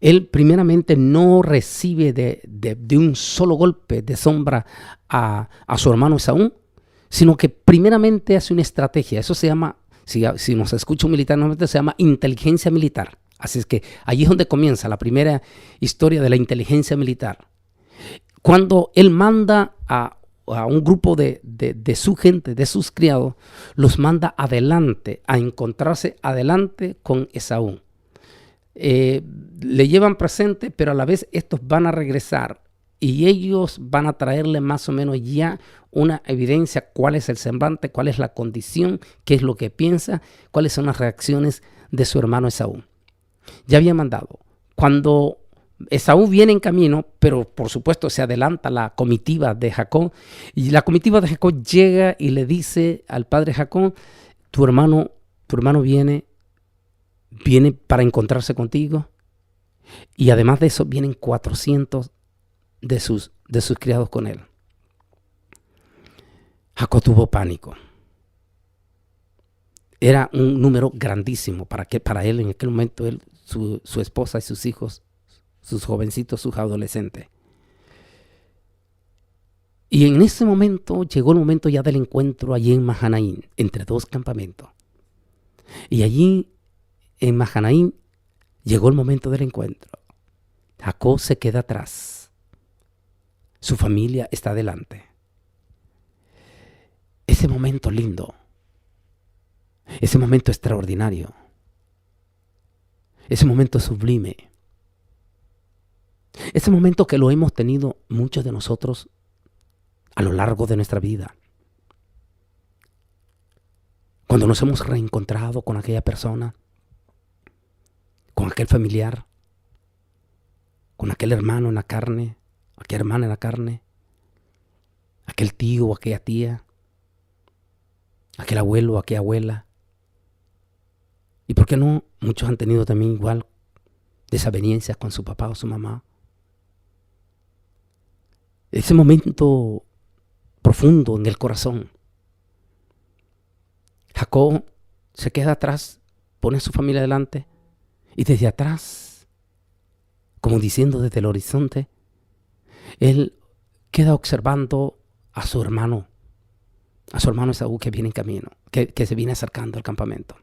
Él primeramente no recibe de un solo golpe de sombra a su hermano Esaú, sino que primeramente hace una estrategia. Eso se llama, si nos escucha un militar, normalmente se llama inteligencia militar. Así es que allí es donde comienza la primera historia de la inteligencia militar. Cuando él manda a un grupo de su gente, de sus criados, los manda adelante, a encontrarse adelante con Esaú. Le llevan presente, pero a la vez estos van a regresar y ellos van a traerle más o menos ya una evidencia: cuál es el semblante, cuál es la condición, qué es lo que piensa, cuáles son las reacciones de su hermano Esaú. Ya había mandado. Cuando Esaú viene en camino, pero por supuesto se adelanta la comitiva de Jacob, y la comitiva de Jacob llega y le dice al padre Jacob: tu hermano viene para encontrarse contigo, y además de eso vienen 400 de sus criados con él. Jacob tuvo pánico. Era un número grandísimo para él en aquel momento, su esposa y sus hijos, sus jovencitos, sus adolescentes. Y en ese momento llegó el momento ya del encuentro allí en Mahanaim, entre dos campamentos. Y allí en Mahanaim llegó el momento del encuentro. Jacob se queda atrás. Su familia está adelante. Ese momento lindo, ese momento extraordinario, ese momento sublime, ese momento que lo hemos tenido muchos de nosotros a lo largo de nuestra vida. Cuando nos hemos reencontrado con aquella persona, con aquel familiar, con aquel hermano en la carne, aquella hermana en la carne, aquel tío o aquella tía, aquel abuelo o aquella abuela. ¿Y por qué no? Muchos han tenido también igual desavenencias con su papá o su mamá. Ese momento profundo en el corazón. Jacob se queda atrás, pone a su familia adelante, y desde atrás, como diciendo desde el horizonte, él queda observando a su hermano Esaú, que viene en camino, que se viene acercando al campamento.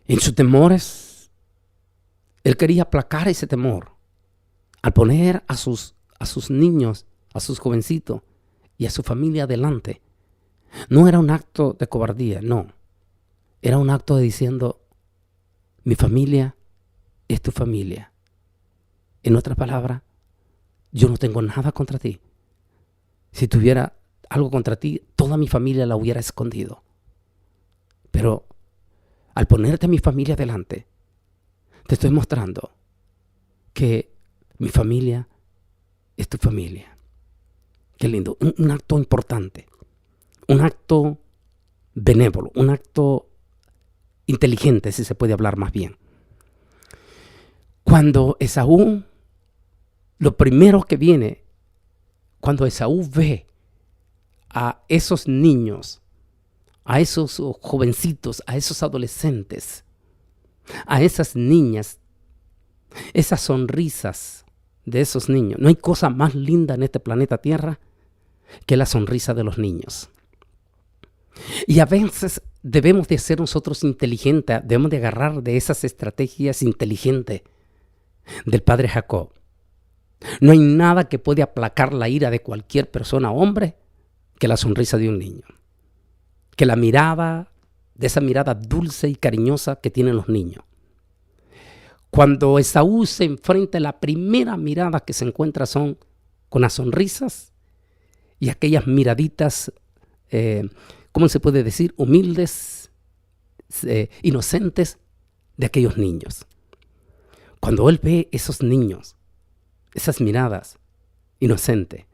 En sus temores, él quería aplacar ese temor al poner a sus niños, a sus jovencitos y a su familia adelante. No era un acto de cobardía, no. Era un acto de diciendo: mi familia es tu familia. En otras palabras, yo no tengo nada contra ti. Si tuviera algo contra ti, toda mi familia la hubiera escondido. Pero al ponerte a mi familia delante, te estoy mostrando que mi familia es tu familia. Qué lindo, un acto importante, un acto benévolo, un acto inteligente, si se puede hablar más bien. Cuando Esaú, lo primero que viene, cuando Esaú ve a esos niños, a esos jovencitos, a esos adolescentes, a esas niñas, esas sonrisas de esos niños. No hay cosa más linda en este planeta Tierra que la sonrisa de los niños. Y a veces debemos de ser nosotros inteligentes, debemos de agarrar de esas estrategias inteligentes del padre Jacob. No hay nada que puede aplacar la ira de cualquier persona, hombre, que la sonrisa de un niño. Que la mirada, de esa mirada dulce y cariñosa que tienen los niños. Cuando Esaú se enfrenta, la primera mirada que se encuentra son con las sonrisas y aquellas miraditas, ¿cómo se puede decir? Humildes, inocentes de aquellos niños. Cuando él ve esos niños, esas miradas inocentes,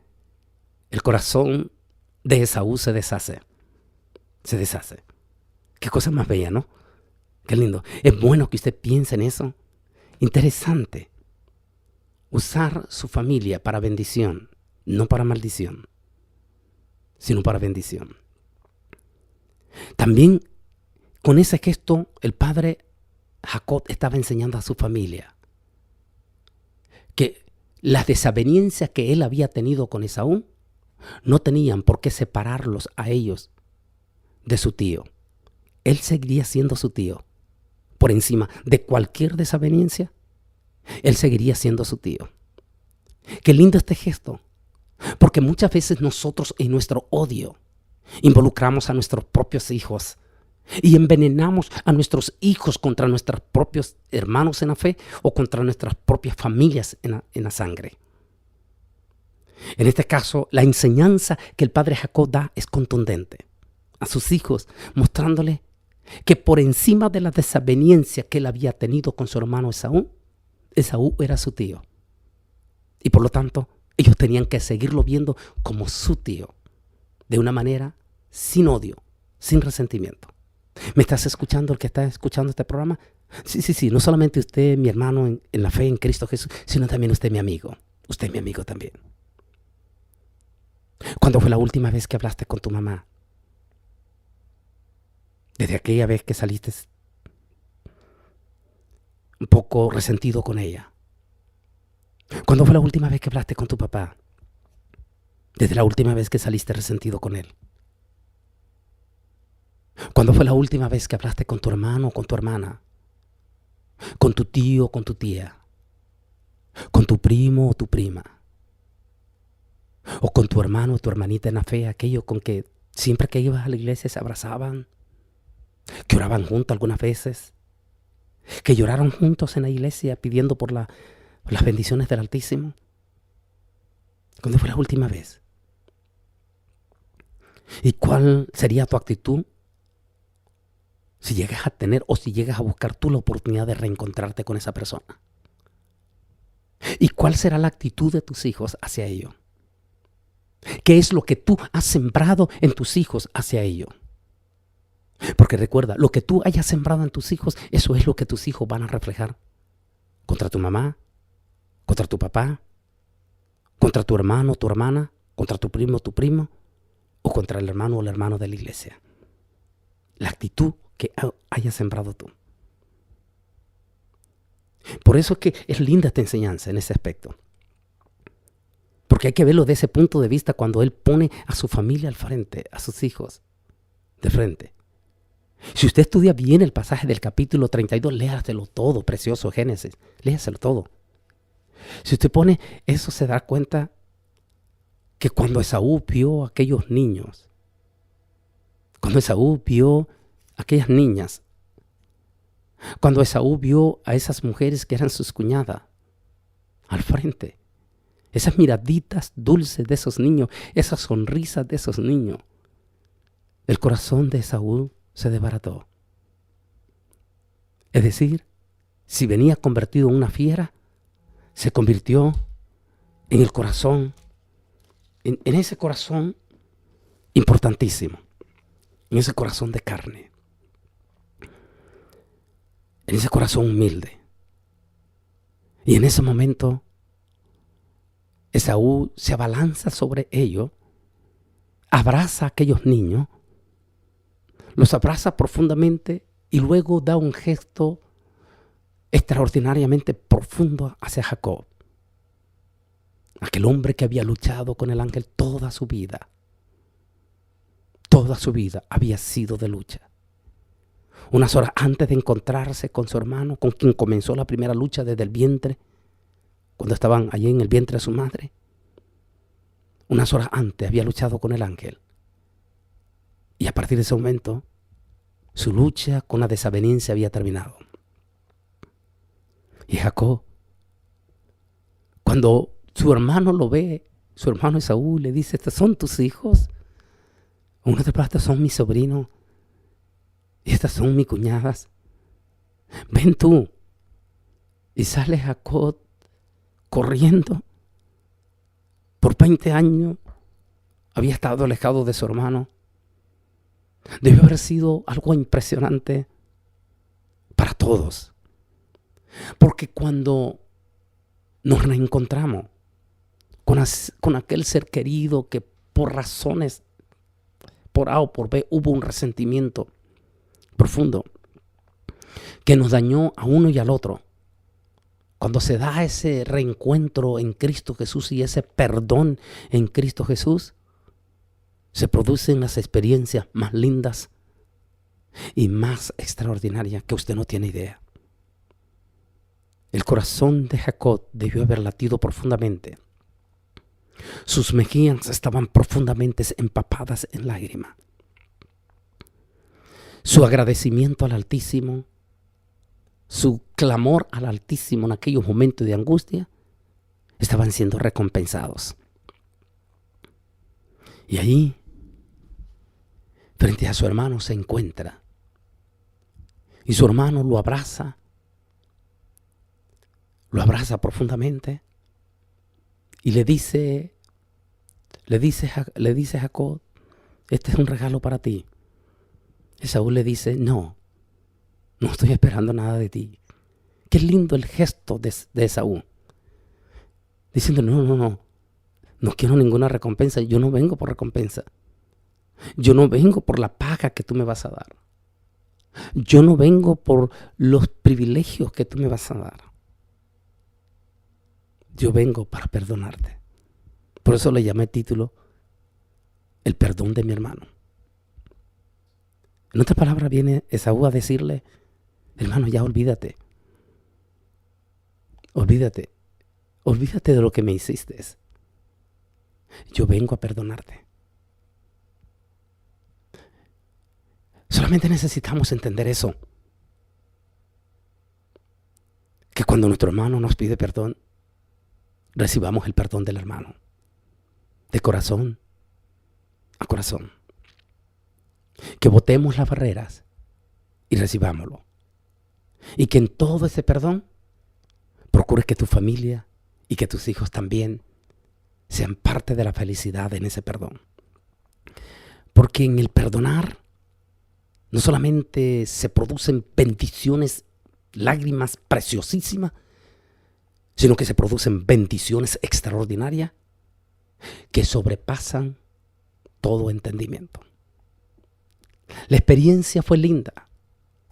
el corazón de Esaú se deshace. Se deshace. Qué cosa más bella, ¿no? Qué lindo. Es bueno que usted piense en eso. Interesante. Usar su familia para bendición, no para maldición, sino para bendición. También con ese gesto el padre Jacob estaba enseñando a su familia que las desavenencias que él había tenido con Esaú no tenían por qué separarlos a ellos de su tío. Él seguiría siendo su tío. Por encima de cualquier desavenencia, él seguiría siendo su tío. Qué lindo este gesto. Porque muchas veces nosotros en nuestro odio involucramos a nuestros propios hijos y envenenamos a nuestros hijos contra nuestros propios hermanos en la fe o contra nuestras propias familias en la sangre. En este caso, la enseñanza que el padre Jacob da es contundente a sus hijos, mostrándole que por encima de la desaveniencia que él había tenido con su hermano Esaú, Esaú era su tío. Y por lo tanto, ellos tenían que seguirlo viendo como su tío, de una manera sin odio, sin resentimiento. ¿Me estás escuchando, el que está escuchando este programa? Sí, no solamente usted, mi hermano en la fe en Cristo Jesús, sino también usted, mi amigo. Usted, mi amigo también. ¿Cuándo fue la última vez que hablaste con tu mamá? Desde aquella vez que saliste un poco resentido con ella. ¿Cuándo fue la última vez que hablaste con tu papá? Desde la última vez que saliste resentido con él. ¿Cuándo fue la última vez que hablaste con tu hermano o con tu hermana? Con tu tío o con tu tía. Con tu primo o tu prima. O con tu hermano o tu hermanita en la fe, aquello con que siempre que ibas a la iglesia se abrazaban. Que oraban juntos algunas veces. Que lloraron juntos en la iglesia pidiendo por las bendiciones del Altísimo. ¿Cuándo fue la última vez? ¿Y cuál sería tu actitud si llegas a tener o si llegas a buscar tú la oportunidad de reencontrarte con esa persona? ¿Y cuál será la actitud de tus hijos hacia ello? ¿Qué es lo que tú has sembrado en tus hijos hacia ello? Porque recuerda, lo que tú hayas sembrado en tus hijos, eso es lo que tus hijos van a reflejar contra tu mamá, contra tu papá, contra tu hermano, tu hermana, contra tu primo o contra el hermano o el hermano de la iglesia. La actitud que hayas sembrado tú. Por eso es que es linda esta enseñanza en ese aspecto. Porque hay que verlo de ese punto de vista cuando él pone a su familia al frente, a sus hijos de frente. Si usted estudia bien el pasaje del capítulo 32, léaselo todo, precioso Génesis, léaselo todo. Si usted pone eso, se da cuenta que cuando Esaú vio a aquellos niños, cuando Esaú vio a aquellas niñas, Cuando Esaú vio a esas mujeres que eran sus cuñadas al frente, esas miraditas dulces de esos niños, esas sonrisas de esos niños, el corazón de Esaú se desbarató. Es decir, si venía convertido en una fiera, se convirtió en el corazón, en ese corazón importantísimo, en ese corazón de carne, en ese corazón humilde. Y en ese momento, Esaú se abalanza sobre ellos, abraza a aquellos niños, los abraza profundamente y luego da un gesto extraordinariamente profundo hacia Jacob, aquel hombre que había luchado con el ángel toda su vida. Toda su vida había sido de lucha. Unas horas antes de encontrarse con su hermano, con quien comenzó la primera lucha desde el vientre, cuando estaban allí en el vientre de su madre, unas horas antes había luchado con el ángel. Y a partir de ese momento, su lucha con la desaveniencia había terminado. Y Jacob, cuando su hermano lo ve, su hermano Esaú le dice: ¿estos son tus hijos? Uno de plata son mis sobrinos y estas son mis cuñadas. Ven tú. Y sale Jacob corriendo. Por 20 años había estado alejado de su hermano. Debió haber sido algo impresionante para todos. Porque cuando nos reencontramos con aquel ser querido que por razones, por A o por B, hubo un resentimiento profundo que nos dañó a uno y al otro. Cuando se da ese reencuentro en Cristo Jesús y ese perdón en Cristo Jesús, se producen las experiencias más lindas y más extraordinarias que usted no tiene idea. El corazón de Jacob debió haber latido profundamente. Sus mejillas estaban profundamente empapadas en lágrimas. Su agradecimiento al Altísimo, su clamor al Altísimo en aquellos momentos de angustia, estaban siendo recompensados. Y allí, frente a su hermano, se encuentra. Y su hermano lo abraza profundamente y le dice Jacob: este es un regalo para ti. Esaú le dice: no estoy esperando nada de ti. Qué lindo el gesto de Esaú, diciendo: no quiero ninguna recompensa. Yo no vengo por recompensa. Yo no vengo por la paga que tú me vas a dar. Yo no vengo por los privilegios que tú me vas a dar. Yo vengo para perdonarte. Por eso le llamé título El perdón de mi hermano. En otras palabras, viene Esaú a decirle: hermano, ya olvídate. Olvídate de lo que me hiciste. Yo vengo a perdonarte. Solamente necesitamos entender eso. Que cuando nuestro hermano nos pide perdón, recibamos el perdón del hermano. De corazón a corazón. Que botemos las barreras y recibámoslo. Y que en todo ese perdón procures que tu familia y que tus hijos también sean parte de la felicidad en ese perdón. Porque en el perdonar no solamente se producen bendiciones, lágrimas preciosísimas, sino que se producen bendiciones extraordinarias que sobrepasan todo entendimiento. La experiencia fue linda,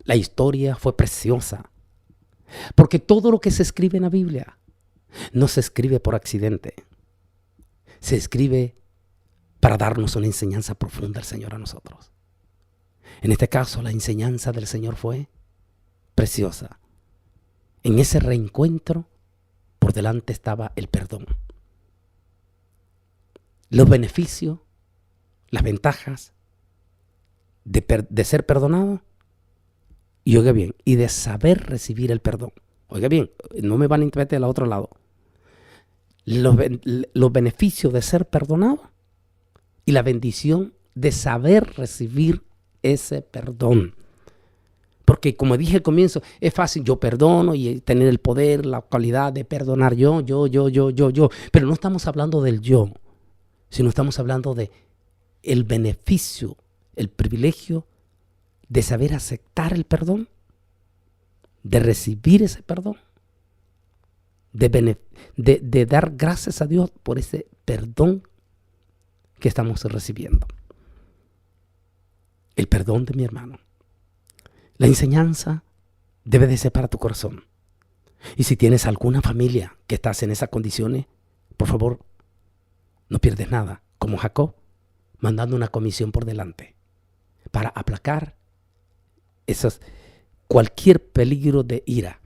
la historia fue preciosa, porque todo lo que se escribe en la Biblia no se escribe por accidente, se escribe para darnos una enseñanza profunda del Señor a nosotros. En este caso, la enseñanza del Señor fue preciosa. En ese reencuentro, por delante estaba el perdón. Los beneficios, las ventajas de ser perdonado y oiga bien, y de saber recibir el perdón. Oiga bien, no me van a interpretar al otro lado. Los beneficios de ser perdonado y la bendición de saber recibir ese perdón. Porque como dije al comienzo, es fácil, yo perdono y tener el poder, la cualidad de perdonar yo. Pero no estamos hablando del yo, sino estamos hablando de el beneficio, el privilegio de saber aceptar el perdón, de recibir ese perdón, de dar gracias a Dios por ese perdón que estamos recibiendo. El perdón de mi hermano. La enseñanza debe de ser para tu corazón. Y si tienes alguna familia que estás en esas condiciones, por favor, no pierdes nada, como Jacob, mandando una comisión por delante para aplacar cualquier peligro de ira.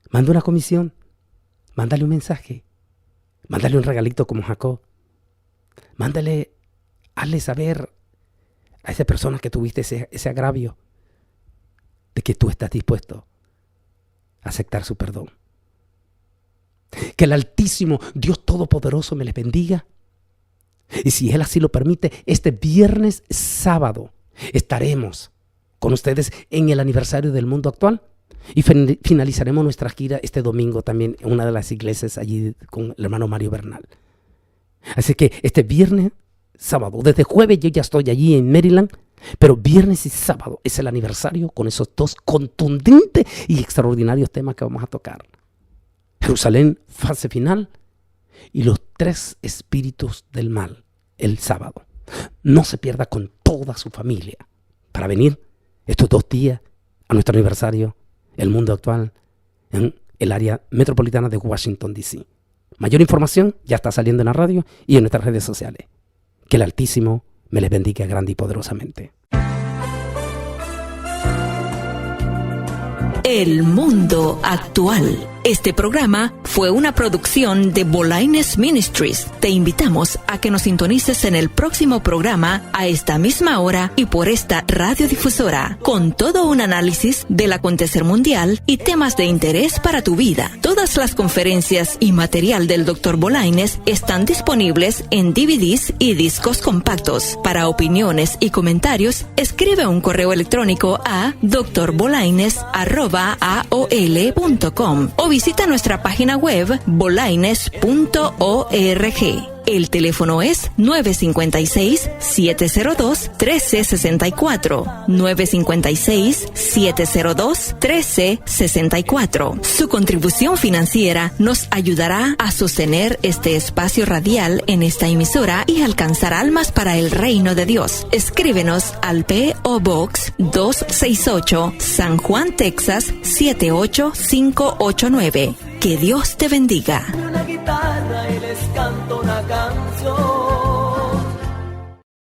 Manda una comisión, mándale un mensaje, mándale un regalito como Jacob, hazle saber a esa persona que tuviste ese agravio de que tú estás dispuesto a aceptar su perdón. Que el Altísimo Dios Todopoderoso me les bendiga. Y si Él así lo permite, este viernes sábado estaremos con ustedes en el aniversario del Mundo Actual y finalizaremos nuestra gira este domingo también en una de las iglesias allí con el hermano Mario Bernal. Así que este viernes, sábado, desde jueves yo ya estoy allí en Maryland, pero viernes y sábado es el aniversario con esos dos contundentes y extraordinarios temas que vamos a tocar. Jerusalén, fase final, y los 3 espíritus del mal el sábado. No se pierda con toda su familia para venir estos 2 días a nuestro aniversario, el Mundo Actual, en el área metropolitana de Washington, D.C. Mayor información ya está saliendo en la radio y en nuestras redes sociales. Que el Altísimo me les bendiga grande y poderosamente. El Mundo Actual. Este programa fue una producción de Bolaines Ministries. Te invitamos a que nos sintonices en el próximo programa a esta misma hora y por esta radiodifusora, con todo un análisis del acontecer mundial y temas de interés para tu vida. Todas las conferencias y material del Dr. Bolaines están disponibles en DVDs y discos compactos. Para opiniones y comentarios, escribe un correo electrónico a drbolaines@aol.com o visita nuestra página web bolaines.org. El teléfono es 956-702-1364. 956-702-1364. Su contribución financiera nos ayudará a sostener este espacio radial en esta emisora y alcanzar almas para el reino de Dios. Escríbenos al P.O. Box 268, San Juan, Texas 78589. Que Dios te bendiga. Una guitarra y les canto una canción.